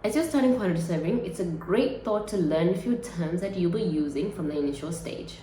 As you're starting quantity surveying, it's a great thought to learn a few terms that you'll be using from the initial stage.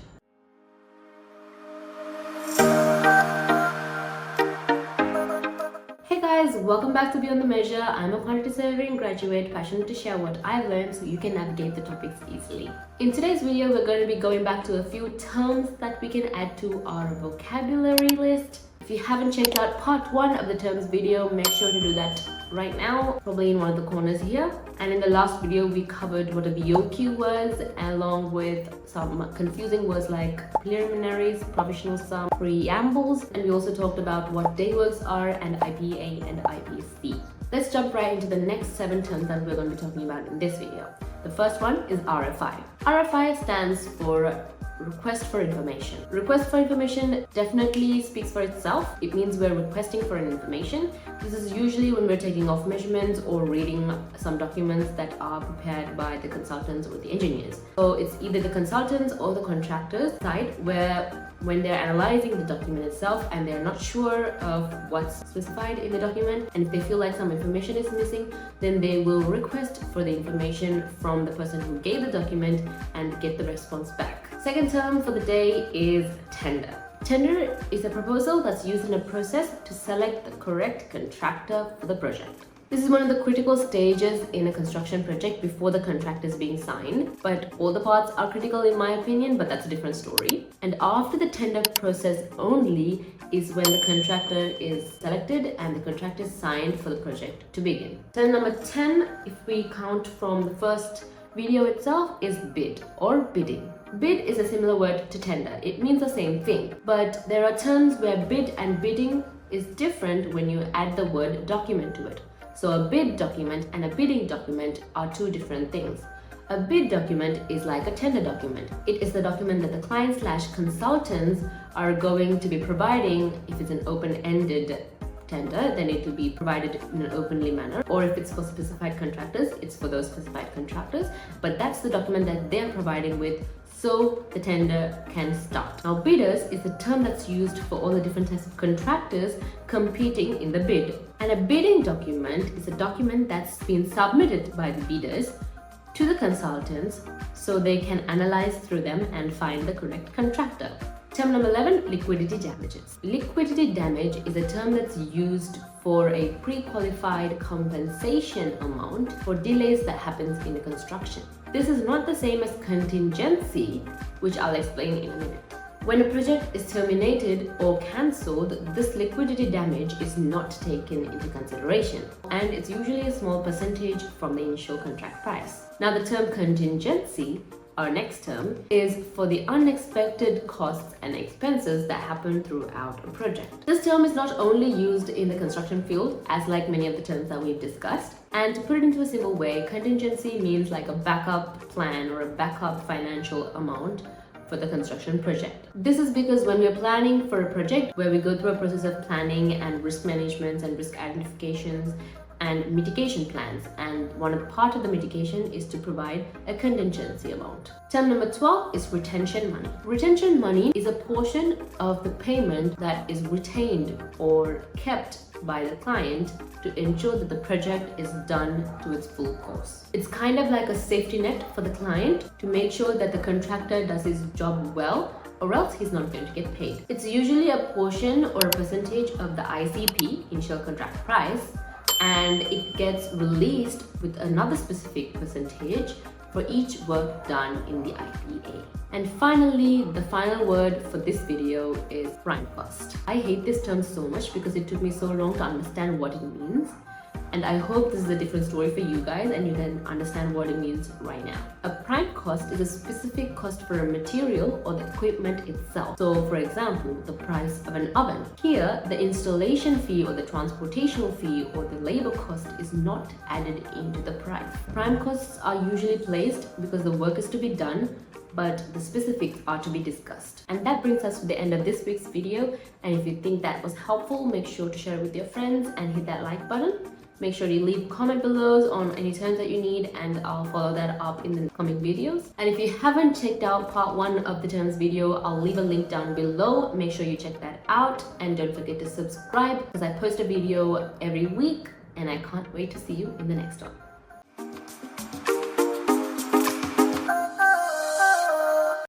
Hey guys, welcome back to Beyond the Measure. I'm a quantity surveying graduate passionate to share what I've learned so you can navigate the topics easily. In today's video, we're going to be going back to a few terms that we can add to our vocabulary list. If you haven't checked out part 1 of the terms video, make sure to do that right now, probably in one of the corners here. And in the last video, we covered what a BOQ was, along with some confusing words like preliminaries, provisional sum, preambles, and we also talked about what day works are and IPA and IPC. Let's jump right into the next 7 terms that we're going to be talking about in this video. The first one is RFI. RFI stands for Request for Information. Request for information definitely speaks for itself. It means we're requesting for an information. This is usually when we're taking off measurements or reading some documents that are prepared by the consultants or the engineers. So it's either the consultants or the contractors side where when they're analyzing the document itself and they're not sure of what's specified in the document, and if they feel like some information is missing, then they will request for the information from the person who gave the document and get the response back. Second term for the day is tender. Tender is a proposal that's used in a process to select the correct contractor for the project. This is one of the critical stages in a construction project before the contract is being signed, but all the parts are critical in my opinion, but that's a different story. And after the tender process only is when the contractor is selected and the contract is signed for the project to begin. Term number 10, if we count from the first video itself, is bid or bidding. Bid is a similar word to tender. It means the same thing, but there are terms where bid and bidding is different when you add the word document to it. So a bid document and a bidding document are two different things. A bid document is like a tender document. It is the document that the client/consultants are going to be providing. If it's an open-ended tender, then it will be provided in an openly manner, or if it's for specified contractors, it's for those specified contractors, but that's the document that they're providing with so the tender can start. Now, bidders is the term that's used for all the different types of contractors competing in the bid. And a bidding document is a document that's been submitted by the bidders to the consultants so they can analyze through them and find the correct contractor. Term number 11, liquidity damages. Liquidity damage is a term that's used for a pre-qualified compensation amount for delays that happens in the construction. This is not the same as contingency, which I'll explain in a minute. When a project is terminated or cancelled, this liquidity damage is not taken into consideration, and it's usually a small percentage from the initial contract price. Now, the term contingency, our next term, is for the unexpected costs and expenses that happen throughout a project. This term is not only used in the construction field, as like many of the terms that we've discussed. And to put it into a simple way, contingency means like a backup plan or a backup financial amount for the construction project. This is because when we're planning for a project where we go through a process of planning and risk management and risk identifications and mitigation plans, and one part of the mitigation is to provide a contingency amount. Term number 12 is retention money. Retention money is a portion of the payment that is retained or kept by the client to ensure that the project is done to its full course. It's kind of like a safety net for the client to make sure that the contractor does his job well, or else he's not going to get paid. It's usually a portion or a percentage of the ICP, initial contract price, and it gets released with another specific percentage for each work done in the IPA. And finally, the final word for this video is prime cost. I hate this term so much because it took me so long to understand what it means. And I hope this is a different story for you guys and you can understand what it means right now. A prime cost is a specific cost for a material or the equipment itself. So for example, the price of an oven. Here, the installation fee or the transportational fee or the labor cost is not added into the price. Prime costs are usually placed because the work is to be done, but the specifics are to be discussed. And that brings us to the end of this week's video. And if you think that was helpful, make sure to share it with your friends and hit that like button. Make sure you leave a comment below on any terms that you need, and I'll follow that up in the coming videos. And if you haven't checked out part 1 of the terms video, I'll leave a link down below. Make sure you check that out, and don't forget to subscribe because I post a video every week, and I can't wait to see you in the next one.